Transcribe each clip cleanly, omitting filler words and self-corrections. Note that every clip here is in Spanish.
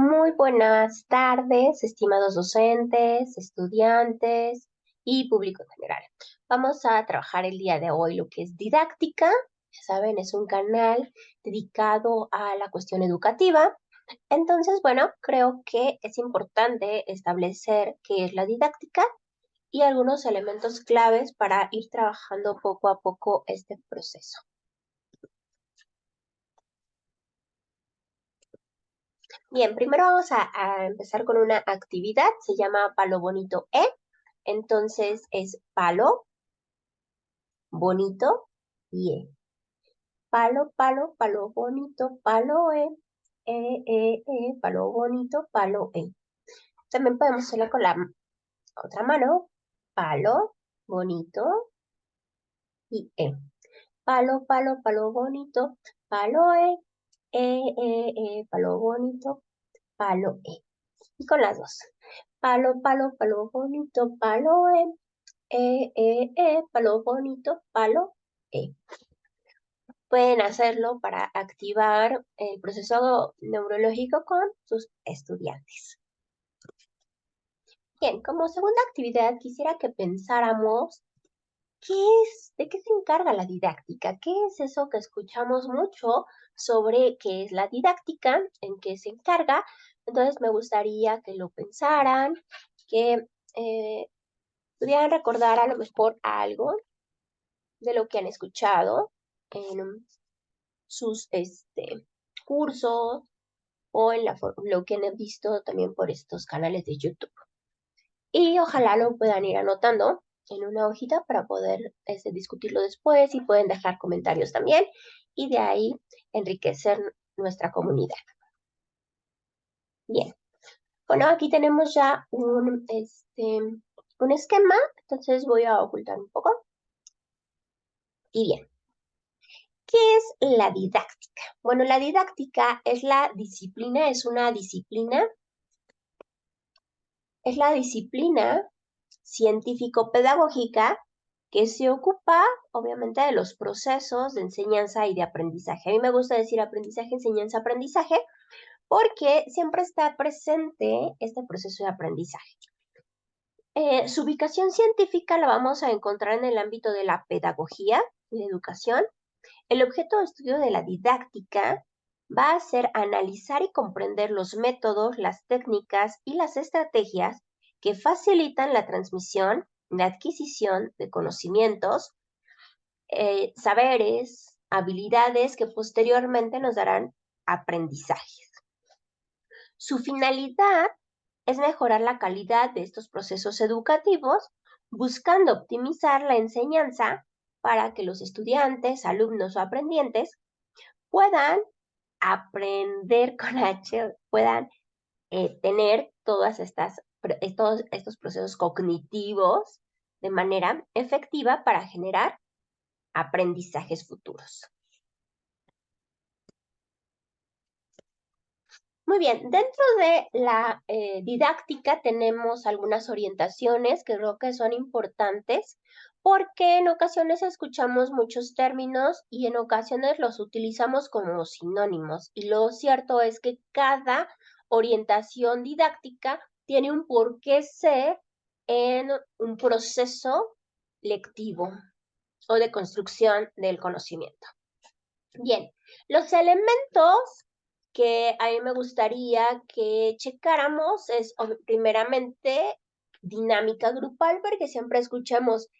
Muy buenas tardes, estimados docentes, estudiantes y público en general. Vamos a trabajar el día de hoy lo que es didáctica. Ya saben, es un canal dedicado a la cuestión educativa. Entonces, bueno, creo que es importante establecer qué es la didáctica y algunos elementos claves para ir trabajando poco a poco este proceso. Bien, primero vamos a empezar con una actividad, se llama Palo Bonito E. Entonces es palo, bonito y E. Palo, palo, palo bonito, palo palo bonito, palo E. También podemos hacerlo con la otra mano, palo, bonito y E. Palo, palo, palo bonito, palo palo bonito, palo E. Y con las dos. Palo, palo, palo bonito, palo palo bonito, palo E. Pueden hacerlo para activar el proceso neurológico con sus estudiantes. Bien, como segunda actividad quisiera que pensáramos de qué se encarga la didáctica, qué es eso que escuchamos mucho sobre qué es la didáctica, en qué se encarga. Entonces me gustaría que lo pensaran, que pudieran recordar a lo mejor algo de lo que han escuchado en sus cursos o en lo que han visto también por estos canales de YouTube. Y ojalá lo puedan ir anotando en una hojita para poder discutirlo después y pueden dejar comentarios también y de ahí enriquecer nuestra comunidad. Bien, bueno, aquí tenemos ya un esquema, entonces voy a ocultar un poco. Y bien, ¿qué es la didáctica? Bueno, la didáctica es la disciplina, es la disciplina científico-pedagógica que se ocupa, obviamente, de los procesos de enseñanza y de aprendizaje. A mí me gusta decir aprendizaje, enseñanza, aprendizaje, porque siempre está presente este proceso de aprendizaje. Su ubicación científica la vamos a encontrar en el ámbito de la pedagogía y la educación. El objeto de estudio de la didáctica va a ser analizar y comprender los métodos, las técnicas y las estrategias que facilitan la transmisión, la adquisición de conocimientos, saberes, habilidades que posteriormente nos darán aprendizajes. Su finalidad es mejorar la calidad de estos procesos educativos, buscando optimizar la enseñanza para que los estudiantes, alumnos o aprendientes puedan aprender con H, puedan tener todos estos procesos cognitivos de manera efectiva para generar aprendizajes futuros. Muy bien, dentro de la didáctica tenemos algunas orientaciones que creo que son importantes porque en ocasiones escuchamos muchos términos y en ocasiones los utilizamos como sinónimos. Y lo cierto es que cada orientación didáctica tiene un porqué ser en un proceso lectivo o de construcción del conocimiento. Bien, los elementos que a mí me gustaría que checáramos es primeramente dinámica grupal, porque siempre escuchamos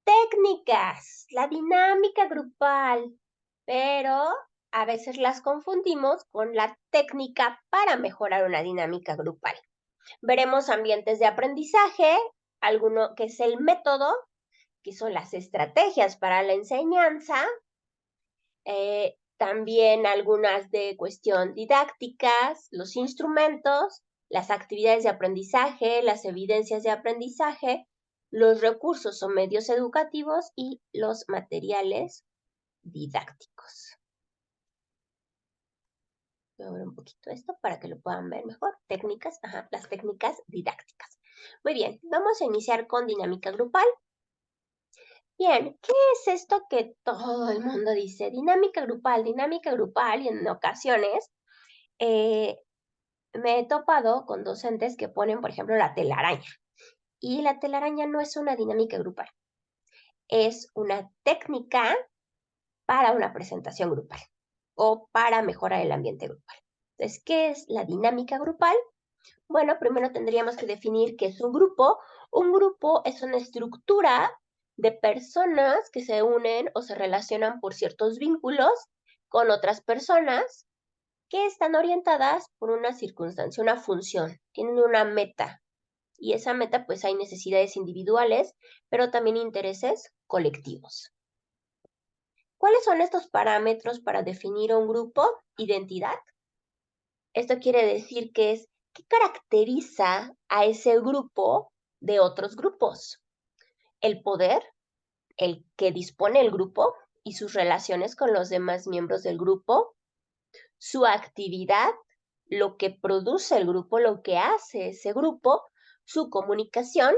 técnicas, la dinámica grupal, pero a veces las confundimos con la técnica para mejorar una dinámica grupal. Veremos ambientes de aprendizaje, alguno que es el método, que son las estrategias para la enseñanza, también algunas de cuestión didácticas, los instrumentos, las actividades de aprendizaje, las evidencias de aprendizaje, los recursos o medios educativos y los materiales didácticos. Voy a ver un poquito esto para que lo puedan ver mejor. Técnicas, las técnicas didácticas. Muy bien, vamos a iniciar con dinámica grupal. Bien, ¿qué es esto que todo el mundo dice? Dinámica grupal, y en ocasiones me he topado con docentes que ponen, por ejemplo, la telaraña. Y la telaraña no es una dinámica grupal, es una técnica para una presentación grupal o para mejorar el ambiente grupal. Entonces, ¿qué es la dinámica grupal? Bueno, primero tendríamos que definir qué es un grupo. Un grupo es una estructura de personas que se unen o se relacionan por ciertos vínculos con otras personas que están orientadas por una circunstancia, una función, tienen una meta. Y esa meta, pues hay necesidades individuales, pero también intereses colectivos. ¿Cuáles son estos parámetros para definir un grupo? Identidad. Esto quiere decir que es qué caracteriza a ese grupo de otros grupos. El poder, el que dispone el grupo y sus relaciones con los demás miembros del grupo, su actividad, lo que produce el grupo, lo que hace ese grupo, su comunicación,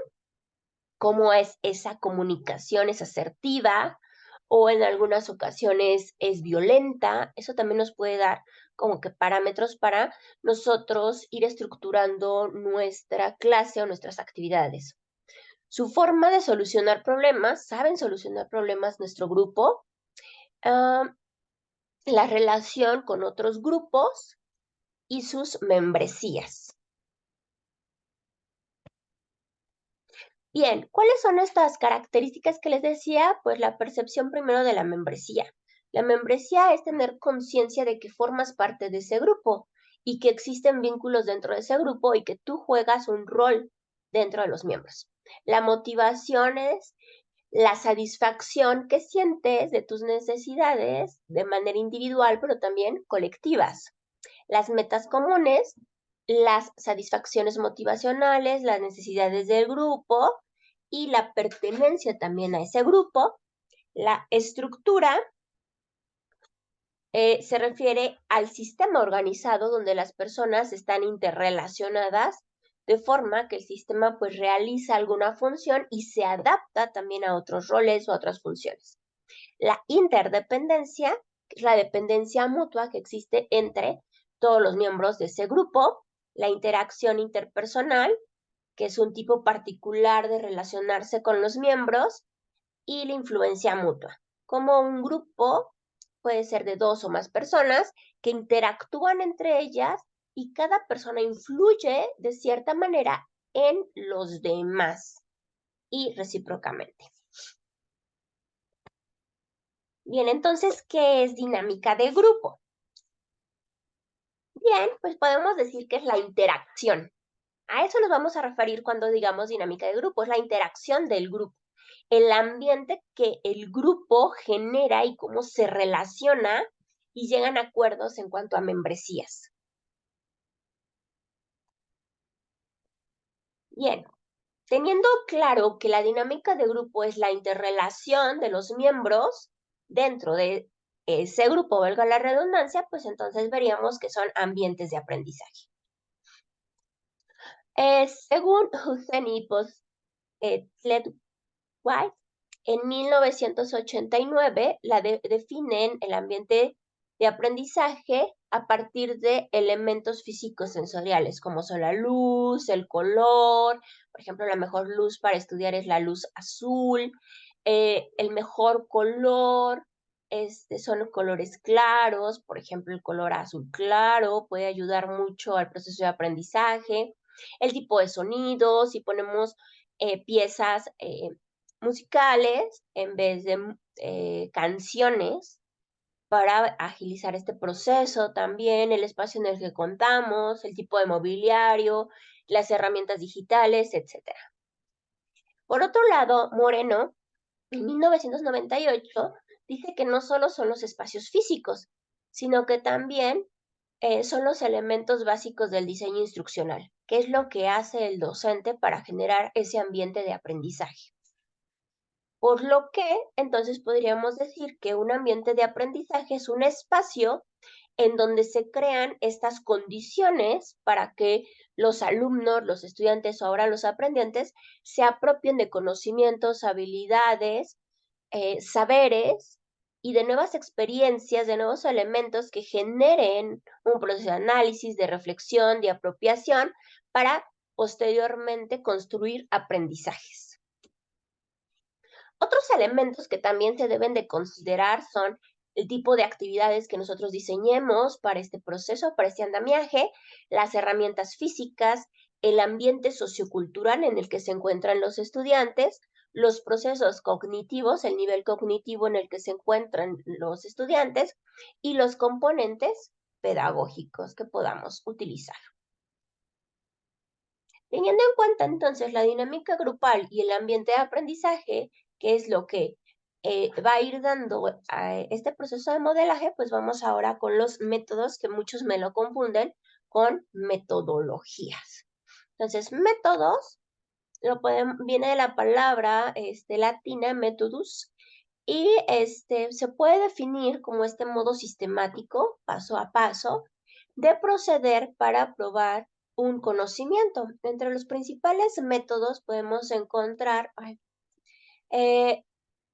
cómo es esa comunicación, es asertiva o en algunas ocasiones es violenta. Eso también nos puede dar como que parámetros para nosotros ir estructurando nuestra clase o nuestras actividades. Su forma de solucionar problemas, ¿saben solucionar problemas nuestro grupo? La relación con otros grupos y sus membresías. Bien, ¿cuáles son estas características que les decía? Pues la percepción primero de la membresía. La membresía es tener conciencia de que formas parte de ese grupo y que existen vínculos dentro de ese grupo y que tú juegas un rol dentro de los miembros. La motivación es la satisfacción que sientes de tus necesidades de manera individual, pero también colectivas. Las metas comunes, las satisfacciones motivacionales, las necesidades del grupo y la pertenencia también a ese grupo. La estructura se refiere al sistema organizado donde las personas están interrelacionadas de forma que el sistema pues realiza alguna función y se adapta también a otros roles o a otras funciones. La interdependencia es la dependencia mutua que existe entre todos los miembros de ese grupo, la interacción interpersonal, que es un tipo particular de relacionarse con los miembros, y la influencia mutua. Como un grupo puede ser de dos o más personas que interactúan entre ellas y cada persona influye de cierta manera en los demás y recíprocamente. Bien, entonces, ¿qué es dinámica de grupo? Bien, pues podemos decir que es la interacción. A eso nos vamos a referir cuando digamos dinámica de grupo, es la interacción del grupo, el ambiente que el grupo genera y cómo se relaciona y llegan a acuerdos en cuanto a membresías. Bien, teniendo claro que la dinámica de grupo es la interrelación de los miembros dentro de ese grupo, valga la redundancia, pues entonces veríamos que son ambientes de aprendizaje. Según Hussein y White, en 1989 definen el ambiente de aprendizaje a partir de elementos físicos sensoriales, como son la luz, el color. Por ejemplo, la mejor luz para estudiar es la luz azul. El mejor color son los colores claros. Por ejemplo, el color azul claro puede ayudar mucho al proceso de aprendizaje. El tipo de sonidos, si ponemos piezas musicales en vez de canciones para agilizar este proceso también, el espacio en el que contamos, el tipo de mobiliario, las herramientas digitales, etc. Por otro lado, Moreno, en 1998, dice que no solo son los espacios físicos, sino que también son los elementos básicos del diseño instruccional, que es lo que hace el docente para generar ese ambiente de aprendizaje. Por lo que, entonces podríamos decir que un ambiente de aprendizaje es un espacio en donde se crean estas condiciones para que los alumnos, los estudiantes o ahora los aprendientes se apropien de conocimientos, habilidades, saberes y de nuevas experiencias, de nuevos elementos que generen un proceso de análisis, de reflexión, de apropiación, para posteriormente construir aprendizajes. Otros elementos que también se deben de considerar son el tipo de actividades que nosotros diseñemos para este proceso, para este andamiaje, las herramientas físicas, el ambiente sociocultural en el que se encuentran los estudiantes, los procesos cognitivos, el nivel cognitivo en el que se encuentran los estudiantes y los componentes pedagógicos que podamos utilizar. Teniendo en cuenta entonces la dinámica grupal y el ambiente de aprendizaje, que es lo que va a ir dando a este proceso de modelaje, pues vamos ahora con los métodos, que muchos me lo confunden con metodologías. Entonces, métodos viene de la palabra latina methodus, y se puede definir como este modo sistemático, paso a paso, de proceder para probar un conocimiento. Entre los principales métodos podemos encontrar el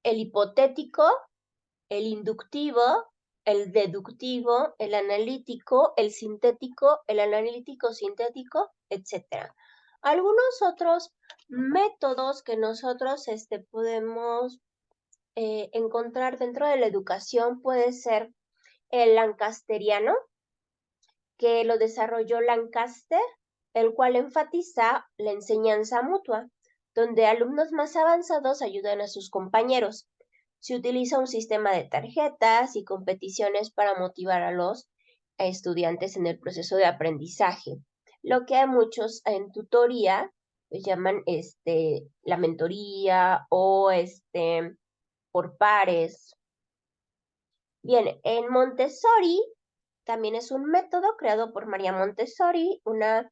hipotético, el inductivo, el deductivo, el analítico, el sintético, el analítico sintético, etc. Algunos otros métodos que nosotros podemos encontrar dentro de la educación puede ser el lancasteriano, que lo desarrolló Lancaster, el cual enfatiza la enseñanza mutua, donde alumnos más avanzados ayudan a sus compañeros. Se utiliza un sistema de tarjetas y competiciones para motivar a los estudiantes en el proceso de aprendizaje, lo que a muchos en tutoría pues llaman la mentoría o por pares. Bien, en Montessori también es un método creado por María Montessori, una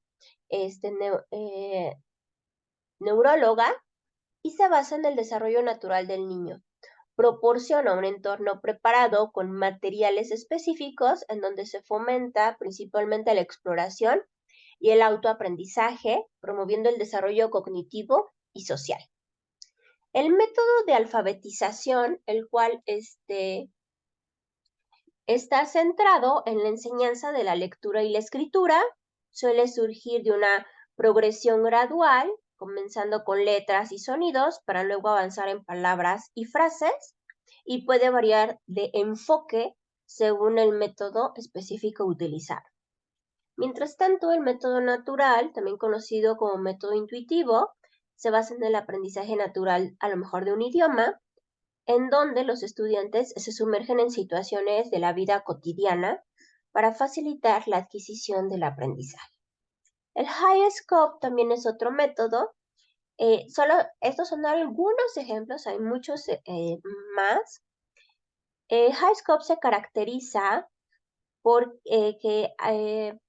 neuróloga, y se basa en el desarrollo natural del niño. Proporciona un entorno preparado con materiales específicos en donde se fomenta principalmente la exploración y el autoaprendizaje, promoviendo el desarrollo cognitivo y social. El método de alfabetización, el cual está centrado en la enseñanza de la lectura y la escritura, suele surgir de una progresión gradual, comenzando con letras y sonidos, para luego avanzar en palabras y frases, y puede variar de enfoque según el método específico utilizado. Mientras tanto, el método natural, también conocido como método intuitivo, se basa en el aprendizaje natural, a lo mejor de un idioma, en donde los estudiantes se sumergen en situaciones de la vida cotidiana para facilitar la adquisición del aprendizaje. El High Scope también es otro método. Solo estos son algunos ejemplos, hay muchos más. High Scope se caracteriza por que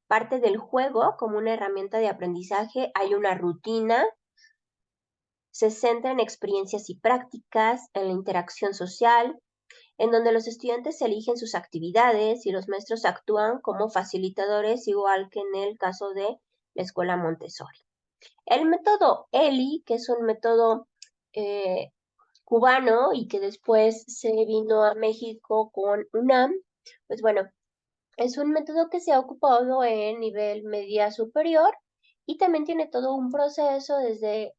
parte del juego como una herramienta de aprendizaje, hay una rutina, se centra en experiencias y prácticas, en la interacción social, en donde los estudiantes eligen sus actividades y los maestros actúan como facilitadores, igual que en el caso de la escuela Montessori. El método ELI, que es un método cubano y que después se vino a México con UNAM, pues bueno, es un método que se ha ocupado en nivel media superior y también tiene todo un proceso desde,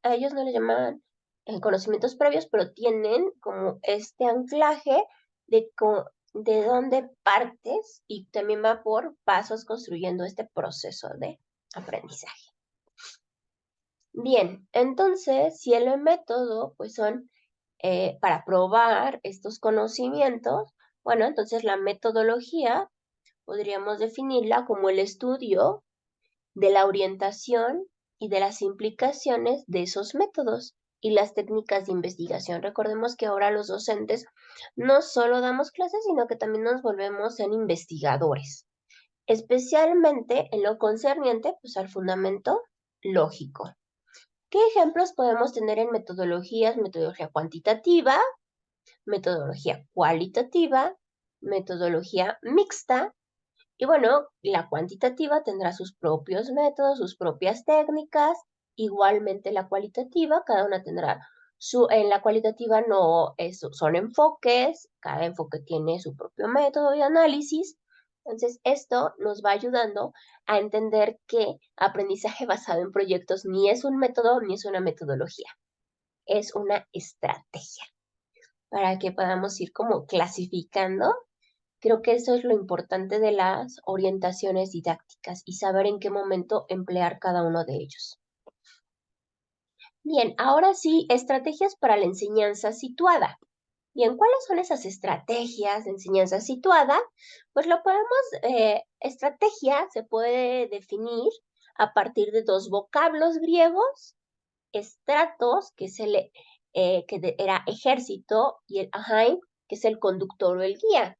a ellos no le llaman conocimientos previos, pero tienen como este anclaje de, de dónde partes y también va por pasos construyendo este proceso de aprendizaje. Bien, entonces, si el método pues son para probar estos conocimientos, bueno, entonces la metodología podríamos definirla como el estudio de la orientación y de las implicaciones de esos métodos y las técnicas de investigación. Recordemos que ahora los docentes no solo damos clases, sino que también nos volvemos en investigadores, especialmente en lo concerniente pues, al fundamento lógico. ¿Qué ejemplos podemos tener en metodologías? Metodología cuantitativa, metodología cualitativa, metodología mixta. Y bueno, la cuantitativa tendrá sus propios métodos, sus propias técnicas, igualmente la cualitativa, cada una tendrá En la cualitativa no son enfoques, cada enfoque tiene su propio método de análisis. Entonces, esto nos va ayudando a entender que aprendizaje basado en proyectos ni es un método ni es una metodología, es una estrategia para que podamos ir como clasificando. Creo que eso es lo importante de las orientaciones didácticas y saber en qué momento emplear cada uno de ellos. Bien, ahora sí, estrategias para la enseñanza situada. Bien, ¿cuáles son esas estrategias de enseñanza situada? Pues estrategia se puede definir a partir de dos vocablos griegos, estratos, que es era ejército, y el ahain, que es el conductor o el guía.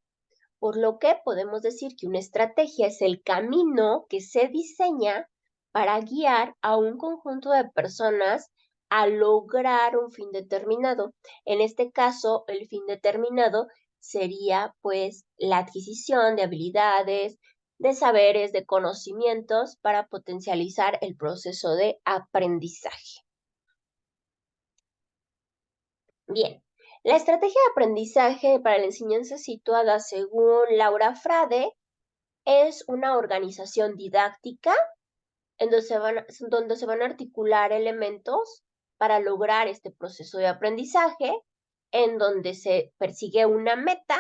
Por lo que podemos decir que una estrategia es el camino que se diseña para guiar a un conjunto de personas a lograr un fin determinado. En este caso, el fin determinado sería pues la adquisición de habilidades, de saberes, de conocimientos para potencializar el proceso de aprendizaje. Bien, la estrategia de aprendizaje para la enseñanza situada, según Laura Frade, es una organización didáctica en donde se van a articular elementos para lograr este proceso de aprendizaje, en donde se persigue una meta,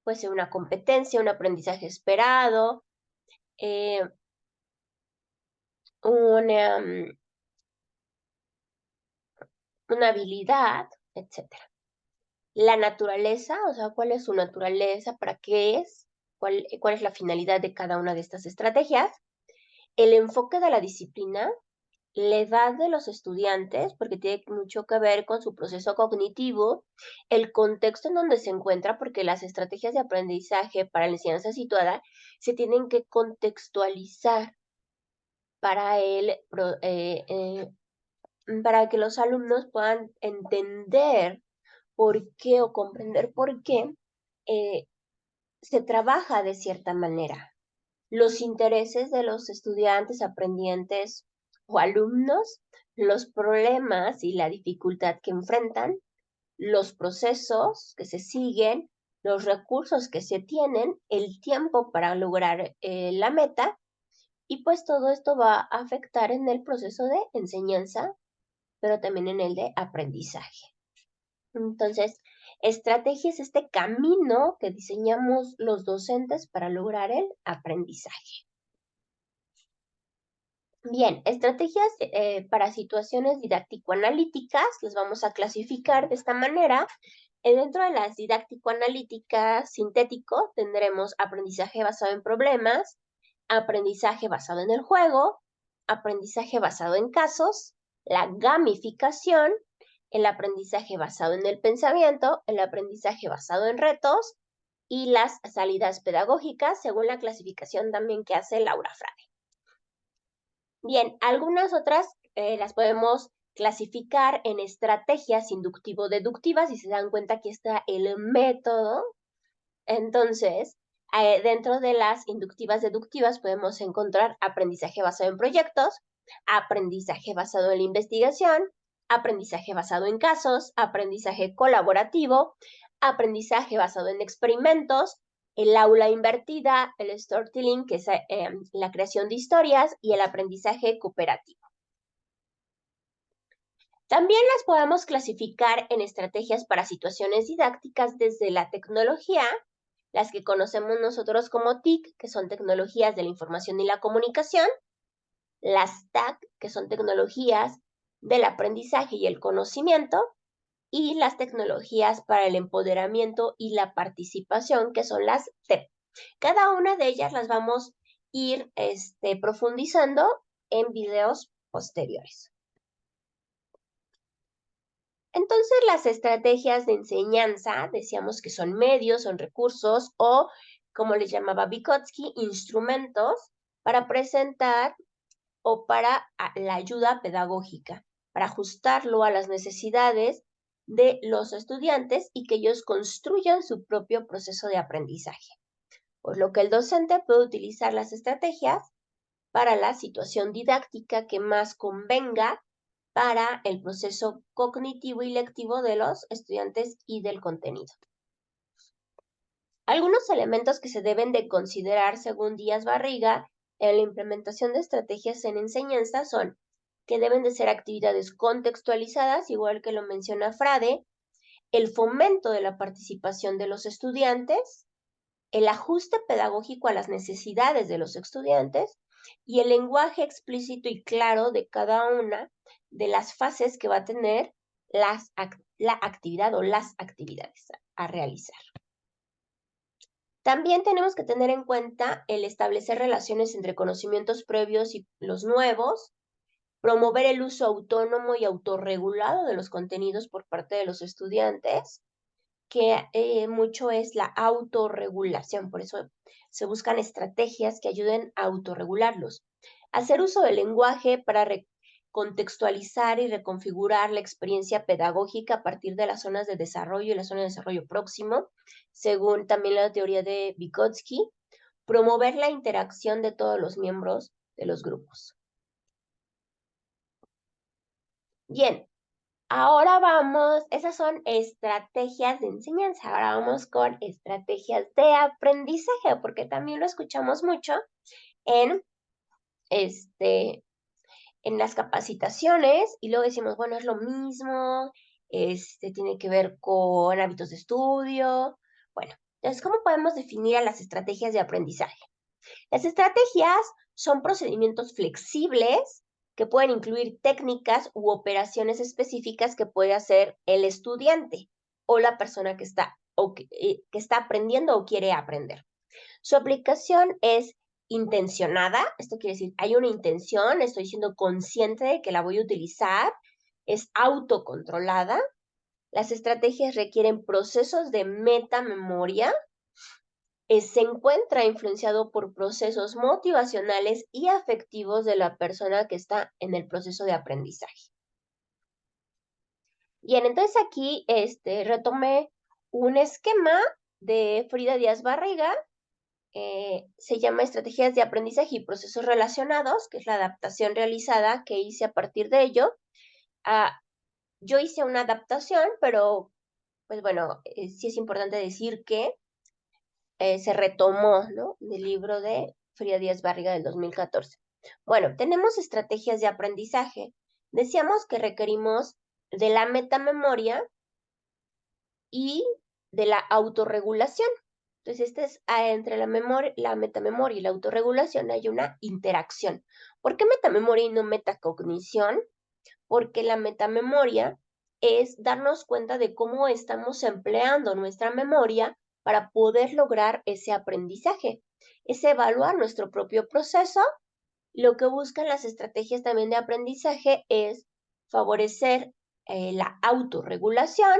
puede ser una competencia, un aprendizaje esperado, eh, una, una habilidad, etc. La naturaleza, o sea, cuál es su naturaleza, para qué es, cuál es la finalidad de cada una de estas estrategias, el enfoque de la disciplina, la edad de los estudiantes, porque tiene mucho que ver con su proceso cognitivo, el contexto en donde se encuentra, porque las estrategias de aprendizaje para la enseñanza situada se tienen que contextualizar para para que los alumnos puedan entender por qué o comprender por qué eh, se trabaja de cierta manera. Los intereses de los estudiantes, aprendientes o alumnos, los problemas y la dificultad que enfrentan, los procesos que se siguen, los recursos que se tienen, el tiempo para lograr la meta, y pues todo esto va a afectar en el proceso de enseñanza, pero también en el de aprendizaje. Entonces, estrategia es este camino que diseñamos los docentes para lograr el aprendizaje. Bien, estrategias para situaciones didáctico-analíticas, las vamos a clasificar de esta manera. Dentro de las didáctico-analíticas sintético tendremos aprendizaje basado en problemas, aprendizaje basado en el juego, aprendizaje basado en casos, la gamificación, el aprendizaje basado en el pensamiento, el aprendizaje basado en retos y las salidas pedagógicas, según la clasificación también que hace Laura Frade. Bien, algunas otras las podemos clasificar en estrategias inductivo-deductivas, y se dan cuenta que está el método. Entonces, dentro de las inductivas deductivas podemos encontrar aprendizaje basado en proyectos, aprendizaje basado en la investigación, aprendizaje basado en casos, aprendizaje colaborativo, aprendizaje basado en experimentos, el aula invertida, el storytelling, que es la creación de historias, y el aprendizaje cooperativo. También las podemos clasificar en estrategias para situaciones didácticas desde la tecnología, las que conocemos nosotros como TIC, que son tecnologías de la información y la comunicación, las TAC, que son tecnologías del aprendizaje y el conocimiento, y las tecnologías para el empoderamiento y la participación, que son las TEP. Cada una de ellas las vamos a ir profundizando en videos posteriores. Entonces, las estrategias de enseñanza, decíamos que son medios, son recursos o, como les llamaba Vygotsky, instrumentos para presentar o para la ayuda pedagógica, para ajustarlo a las necesidades de los estudiantes y que ellos construyan su propio proceso de aprendizaje. Por lo que el docente puede utilizar las estrategias para la situación didáctica que más convenga para el proceso cognitivo y lectivo de los estudiantes y del contenido. Algunos elementos que se deben de considerar según Díaz Barriga en la implementación de estrategias en enseñanza son que deben de ser actividades contextualizadas, igual que lo menciona Frade, el fomento de la participación de los estudiantes, el ajuste pedagógico a las necesidades de los estudiantes y el lenguaje explícito y claro de cada una de las fases que va a tener la actividad o las actividades a realizar. También tenemos que tener en cuenta el establecer relaciones entre conocimientos previos y los nuevos, promover el uso autónomo y autorregulado de los contenidos por parte de los estudiantes, que mucho es la autorregulación, por eso se buscan estrategias que ayuden a autorregularlos. Hacer uso del lenguaje para contextualizar y reconfigurar la experiencia pedagógica a partir de las zonas de desarrollo y la zona de desarrollo próximo, según también la teoría de Vygotsky, promover la interacción de todos los miembros de los grupos. Bien, ahora vamos, esas son estrategias de enseñanza, ahora vamos con estrategias de aprendizaje, porque también lo escuchamos mucho en, en las capacitaciones y luego decimos, bueno, es lo mismo, tiene que ver con hábitos de estudio. Bueno, entonces, ¿cómo podemos definir a las estrategias de aprendizaje? Las estrategias son procedimientos flexibles que pueden incluir técnicas u operaciones específicas que puede hacer el estudiante o la persona que está aprendiendo o quiere aprender. Su aplicación es intencionada, esto quiere decir, hay una intención, estoy siendo consciente de que la voy a utilizar, es autocontrolada. Las estrategias requieren procesos de metamemoria, se encuentra influenciado por procesos motivacionales y afectivos de la persona que está en el proceso de aprendizaje. Bien, entonces aquí retomé un esquema de Frida Díaz Barriga, se llama Estrategias de Aprendizaje y Procesos Relacionados, que es la adaptación realizada que hice a partir de ello. Yo hice una adaptación, pero pues bueno, sí es importante decir que se retomó, ¿no?, del libro de Frida Díaz Barriga del 2014. Bueno, tenemos estrategias de aprendizaje. Decíamos que requerimos de la metamemoria y de la autorregulación. Entonces, entre la metamemoria y la autorregulación hay una interacción. ¿Por qué metamemoria y no metacognición? Porque la metamemoria es darnos cuenta de cómo estamos empleando nuestra memoria para poder lograr ese aprendizaje. Es evaluar nuestro propio proceso. Lo que buscan las estrategias también de aprendizaje es favorecer la autorregulación.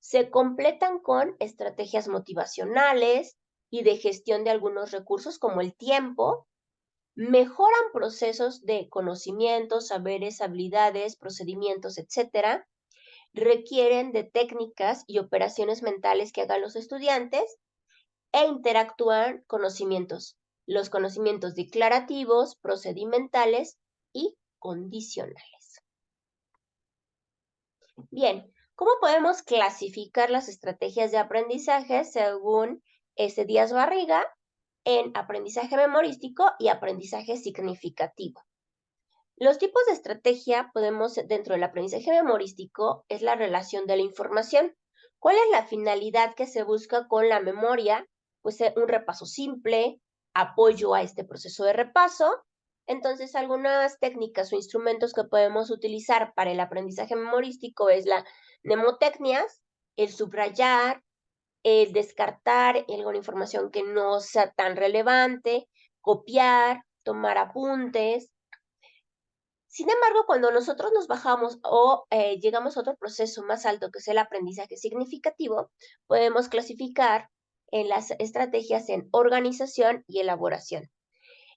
Se completan con estrategias motivacionales y de gestión de algunos recursos como el tiempo. Mejoran procesos de conocimientos, saberes, habilidades, procedimientos, etcétera. Requieren de técnicas y operaciones mentales que hagan los estudiantes e interactúan los conocimientos declarativos, procedimentales y condicionales. Bien, ¿cómo podemos clasificar las estrategias de aprendizaje según Díaz Barriga en aprendizaje memorístico y aprendizaje significativo? Los tipos de estrategia dentro del aprendizaje memorístico, es la relación de la información. ¿Cuál es la finalidad que se busca con la memoria? Pues un repaso simple, apoyo a este proceso de repaso. Entonces, algunas técnicas o instrumentos que podemos utilizar para el aprendizaje memorístico es la mnemotecnias, el subrayar, el descartar alguna información que no sea tan relevante, copiar, tomar apuntes. Sin embargo, cuando nosotros nos bajamos o llegamos a otro proceso más alto, que es el aprendizaje significativo, podemos clasificar en las estrategias en organización y elaboración.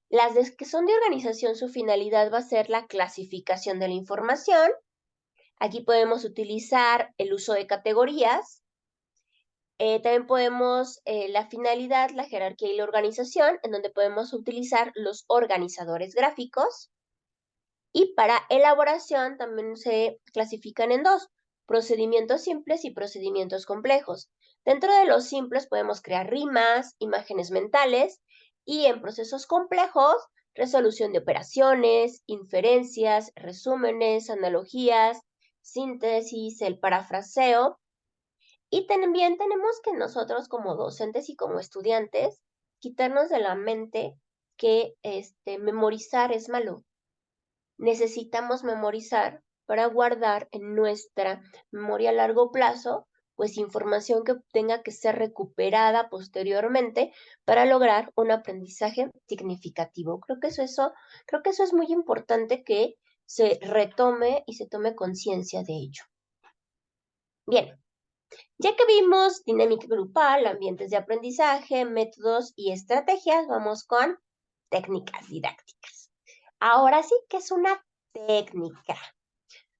Las que son de organización, su finalidad va a ser la clasificación de la información. Aquí podemos utilizar el uso de categorías. También podemos, la finalidad, la jerarquía y la organización, en donde podemos utilizar los organizadores gráficos. Y para elaboración también se clasifican en dos, procedimientos simples y procedimientos complejos. Dentro de los simples podemos crear rimas, imágenes mentales, y en procesos complejos, resolución de operaciones, inferencias, resúmenes, analogías, síntesis, el parafraseo. Y también tenemos que nosotros como docentes y como estudiantes quitarnos de la mente que memorizar es malo. Necesitamos memorizar para guardar en nuestra memoria a largo plazo, pues información que tenga que ser recuperada posteriormente para lograr un aprendizaje significativo. Creo que eso es muy importante que se retome y se tome conciencia de ello. Bien, ya que vimos dinámica grupal, ambientes de aprendizaje, métodos y estrategias, vamos con técnicas didácticas. Ahora sí que es una técnica.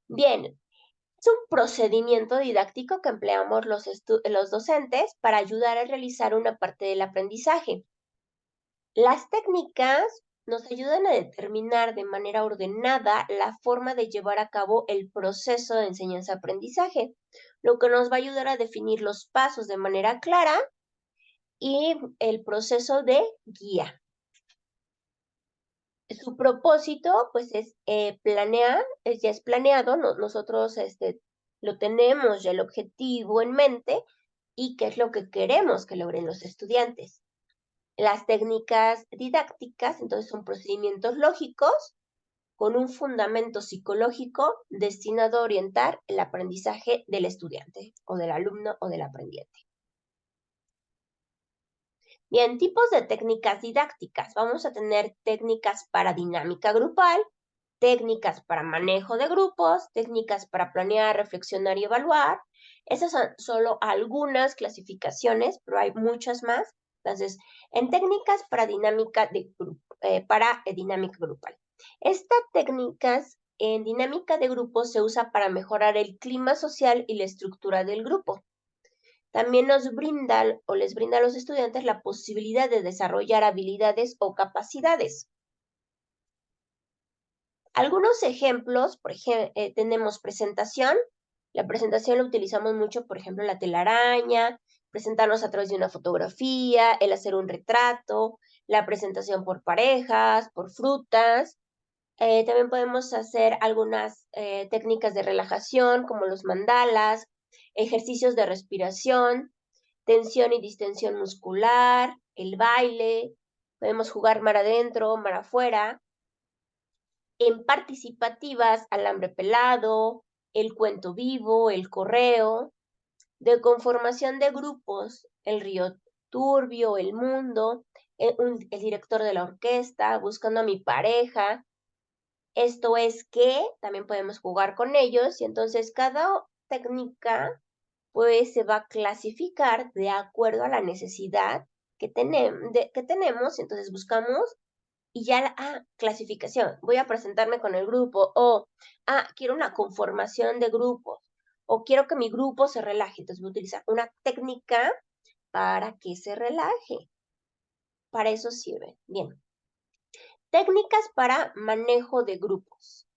Bien, es un procedimiento didáctico que empleamos los docentes para ayudar a realizar una parte del aprendizaje. Las técnicas nos ayudan a determinar de manera ordenada la forma de llevar a cabo el proceso de enseñanza-aprendizaje, lo que nos va a ayudar a definir los pasos de manera clara y el proceso de guía. Su propósito, pues, es planear, ya es planeado, nosotros lo tenemos ya el objetivo en mente y qué es lo que queremos que logren los estudiantes. Las técnicas didácticas, entonces, son procedimientos lógicos con un fundamento psicológico destinado a orientar el aprendizaje del estudiante o del alumno o del aprendiente. Bien, tipos de técnicas didácticas. Vamos a tener técnicas para dinámica grupal, técnicas para manejo de grupos, técnicas para planear, reflexionar y evaluar. Esas son solo algunas clasificaciones, pero hay muchas más. Entonces, en técnicas para dinámica dinámica grupal. Estas técnicas en dinámica de grupos se usa para mejorar el clima social y la estructura del grupo. También les brinda a los estudiantes la posibilidad de desarrollar habilidades o capacidades. Algunos ejemplos, por ejemplo, tenemos presentación. La presentación la utilizamos mucho, por ejemplo, la telaraña, presentarnos a través de una fotografía, el hacer un retrato, la presentación por parejas, por frutas. También podemos hacer algunas técnicas de relajación, como los mandalas, ejercicios de respiración, tensión y distensión muscular, el baile. Podemos jugar mar adentro, mar afuera. En participativas, alambre pelado, el cuento vivo, el correo, de conformación de grupos, el río turbio, el mundo, el director de la orquesta, buscando a mi pareja. Esto es que también podemos jugar con ellos y entonces cada técnica pues se va a clasificar de acuerdo a la necesidad que tenemos, entonces buscamos y ya clasificación, voy a presentarme con el grupo, o quiero una conformación de grupos, o quiero que mi grupo se relaje, entonces voy a utilizar una técnica para que se relaje. Para eso sirve. Bien. Técnicas para manejo de grupos.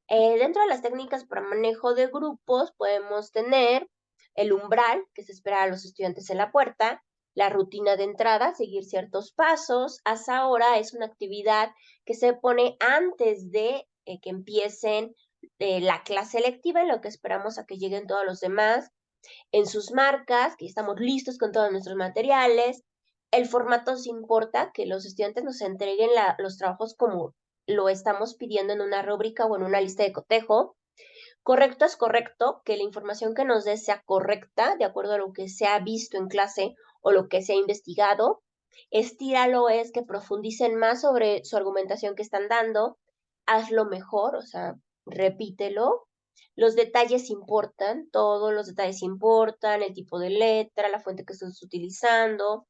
Dentro de las técnicas para manejo de grupos podemos tener el umbral, que se espera a los estudiantes en la puerta, la rutina de entrada, seguir ciertos pasos. Hasta ahora es una actividad que se pone antes de que empiecen la clase lectiva, en lo que esperamos a que lleguen todos los demás, en sus marcas, que estamos listos con todos nuestros materiales. El formato sí importa, que los estudiantes nos entreguen los trabajos como lo estamos pidiendo en una rúbrica o en una lista de cotejo. Correcto es correcto, que la información que nos dé sea correcta, de acuerdo a lo que se ha visto en clase o lo que se ha investigado. Estíralo es que profundicen más sobre su argumentación que están dando. Hazlo mejor, o sea, repítelo. Los detalles importan, todos los detalles importan, el tipo de letra, la fuente que estás utilizando.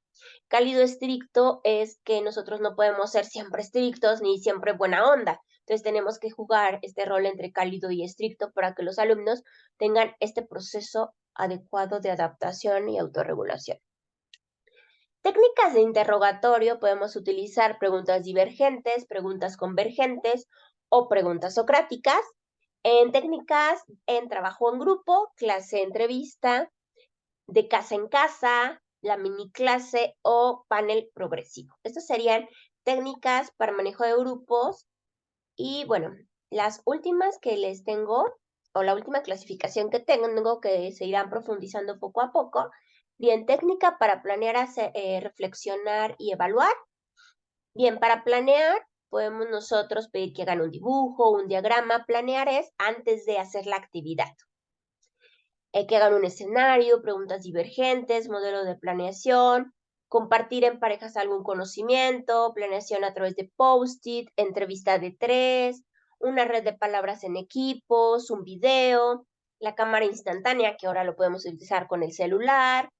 Cálido estricto es que nosotros no podemos ser siempre estrictos ni siempre buena onda. Entonces tenemos que jugar este rol entre cálido y estricto para que los alumnos tengan este proceso adecuado de adaptación y autorregulación. Técnicas de interrogatorio, podemos utilizar preguntas divergentes, preguntas convergentes o preguntas socráticas. En técnicas, en trabajo en grupo, clase entrevista, de casa en casa, la mini clase o panel progresivo. Estas serían técnicas para manejo de grupos. Y bueno, las últimas que les tengo, o la última clasificación que tengo, que se irán profundizando poco a poco, bien, técnica para planear, reflexionar y evaluar. Bien, para planear, podemos nosotros pedir que hagan un dibujo, un diagrama. Planear es antes de hacer la actividad. Que hagan un escenario, preguntas divergentes, modelo de planeación, compartir en parejas algún conocimiento, planeación a través de post-it, entrevista de 3, una red de palabras en equipos, un video, la cámara instantánea, que ahora lo podemos utilizar con el celular,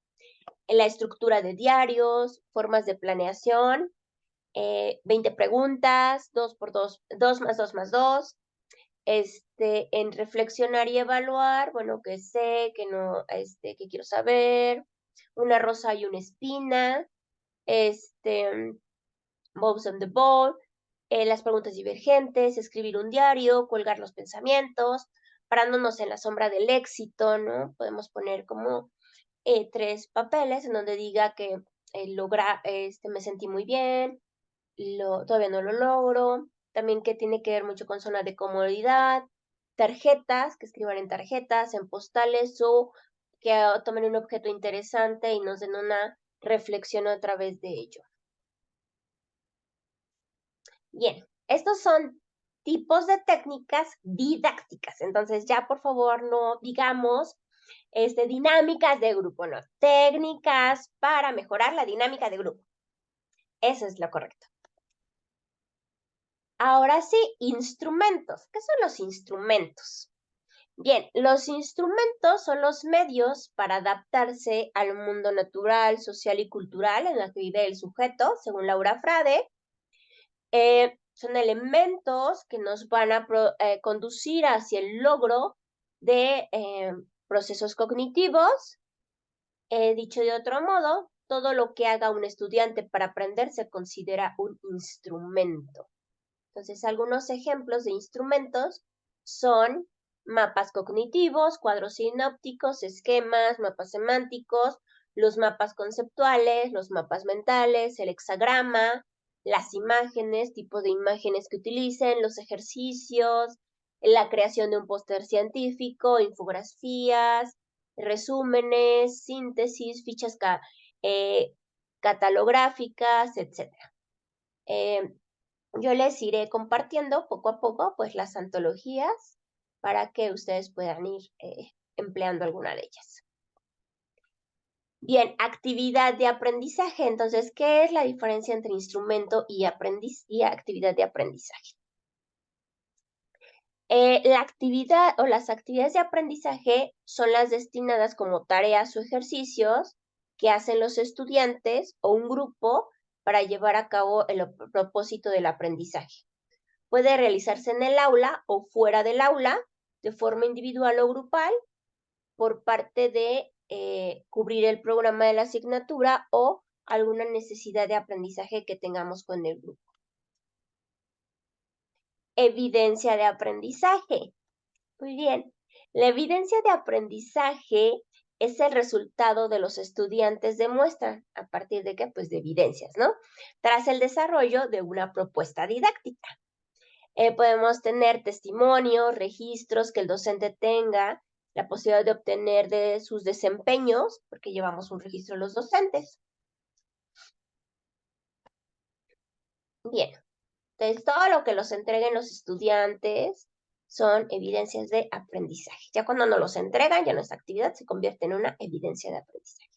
la estructura de diarios, formas de planeación, 20 preguntas, 2 por 2, 2 más 2 más 2, en reflexionar y evaluar, bueno, que sé, que no, que quiero saber, una rosa y una espina, Bows on the Ball, las preguntas divergentes, escribir un diario, colgar los pensamientos, parándonos en la sombra del éxito, ¿no? Podemos poner como 3 papeles en donde diga que me sentí muy bien, todavía no lo logro, también que tiene que ver mucho con zona de comodidad, tarjetas, que escriban en tarjetas, en postales o que tomen un objeto interesante y nos den una reflexión a través de ello. Bien, estos son tipos de técnicas didácticas, entonces ya por favor no digamos dinámicas de grupo, no, técnicas para mejorar la dinámica de grupo. Eso es lo correcto. Ahora sí, instrumentos. ¿Qué son los instrumentos? Bien, los instrumentos son los medios para adaptarse al mundo natural, social y cultural en el que vive el sujeto, según Laura Frade. Son elementos que nos van a conducir hacia el logro de procesos cognitivos. Dicho de otro modo, todo lo que haga un estudiante para aprender se considera un instrumento. Entonces, algunos ejemplos de instrumentos son mapas cognitivos, cuadros sinópticos, esquemas, mapas semánticos, los mapas conceptuales, los mapas mentales, el hexagrama, las imágenes, tipos de imágenes que utilicen, los ejercicios, la creación de un póster científico, infografías, resúmenes, síntesis, fichas catalográficas, etc. Yo les iré compartiendo poco a poco pues las antologías para que ustedes puedan ir empleando alguna de ellas. Bien, actividad de aprendizaje. Entonces, ¿qué es la diferencia entre instrumento y actividad de aprendizaje? La actividad o las actividades de aprendizaje son las destinadas como tareas o ejercicios que hacen los estudiantes o un grupo para llevar a cabo el propósito del aprendizaje. Puede realizarse en el aula o fuera del aula, de forma individual o grupal, por parte de cubrir el programa de la asignatura o alguna necesidad de aprendizaje que tengamos con el grupo. Evidencia de aprendizaje. Muy bien. La evidencia de aprendizaje es el resultado de los estudiantes demuestran, a partir de qué, pues de evidencias, ¿no? Tras el desarrollo de una propuesta didáctica. Podemos tener testimonios, registros que el docente tenga, la posibilidad de obtener de sus desempeños, porque llevamos un registro de los docentes. Bien, entonces todo lo que los entreguen los estudiantes son evidencias de aprendizaje. Ya cuando nos los entregan, ya nuestra actividad se convierte en una evidencia de aprendizaje.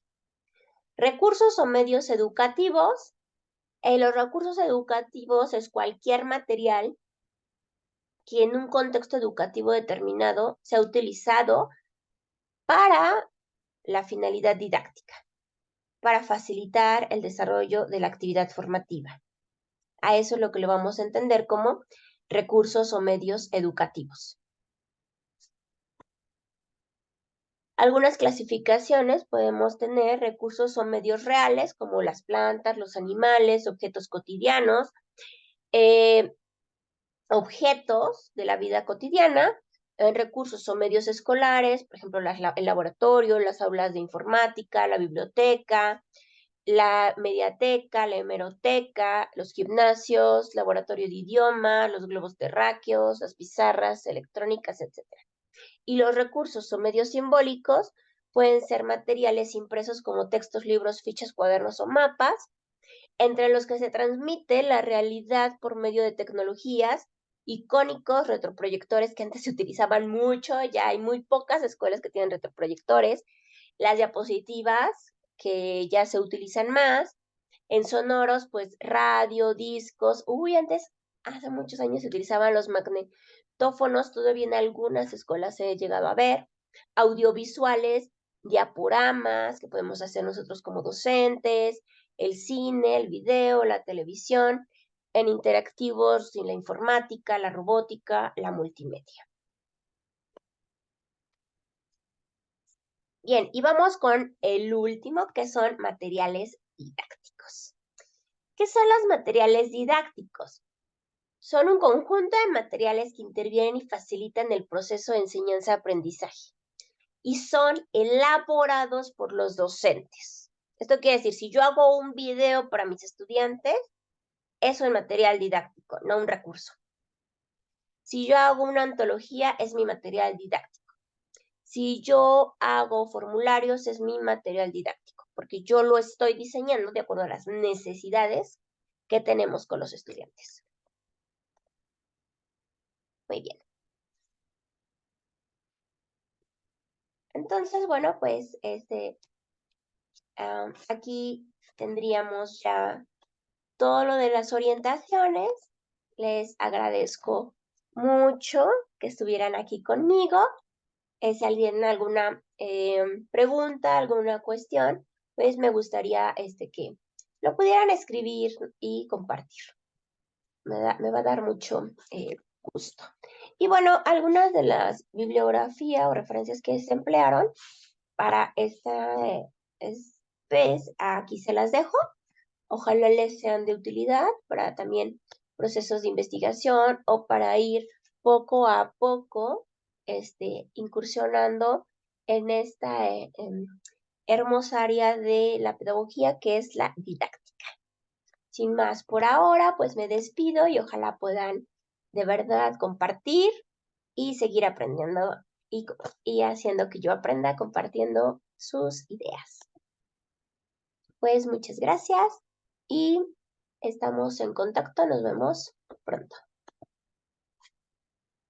Recursos o medios educativos. Los recursos educativos es cualquier material que en un contexto educativo determinado se ha utilizado para la finalidad didáctica, para facilitar el desarrollo de la actividad formativa. A eso es lo que lo vamos a entender como recursos o medios educativos. Algunas clasificaciones podemos tener recursos o medios reales, como las plantas, los animales, objetos cotidianos, objetos de la vida cotidiana, recursos o medios escolares, por ejemplo, el laboratorio, las aulas de informática, la biblioteca, la mediateca, la hemeroteca, los gimnasios, laboratorio de idioma, los globos terráqueos, las pizarras electrónicas, etc. Y los recursos o medios simbólicos pueden ser materiales impresos como textos, libros, fichas, cuadernos o mapas, entre los que se transmite la realidad por medio de tecnologías icónicos, retroproyectores que antes se utilizaban mucho, ya hay muy pocas escuelas que tienen retroproyectores, las diapositivas que ya se utilizan más, en sonoros, pues radio, discos, antes, hace muchos años se utilizaban los magnetófonos, todavía en algunas escuelas se ha llegado a ver, audiovisuales, diaporamas que podemos hacer nosotros como docentes, el cine, el video, la televisión, en interactivos, la informática, la robótica, la multimedia. Bien, y vamos con el último, que son materiales didácticos. ¿Qué son los materiales didácticos? Son un conjunto de materiales que intervienen y facilitan el proceso de enseñanza-aprendizaje y son elaborados por los docentes. Esto quiere decir, si yo hago un video para mis estudiantes, es un material didáctico, no un recurso. Si yo hago una antología, es mi material didáctico. Si yo hago formularios, es mi material didáctico, porque yo lo estoy diseñando de acuerdo a las necesidades que tenemos con los estudiantes. Muy bien. Entonces, bueno, pues aquí tendríamos ya todo lo de las orientaciones. Les agradezco mucho que estuvieran aquí conmigo. Si alguien alguna pregunta, alguna cuestión, pues me gustaría que lo pudieran escribir y compartir. Me va a dar mucho gusto. Y bueno, algunas de las bibliografías o referencias que se emplearon para esta vez, aquí se las dejo. Ojalá les sean de utilidad para también procesos de investigación o para ir poco a poco incursionando en esta hermosa área de la pedagogía que es la didáctica. Sin más por ahora, pues me despido y ojalá puedan de verdad compartir y seguir aprendiendo y haciendo que yo aprenda compartiendo sus ideas. Pues muchas gracias y estamos en contacto. Nos vemos pronto.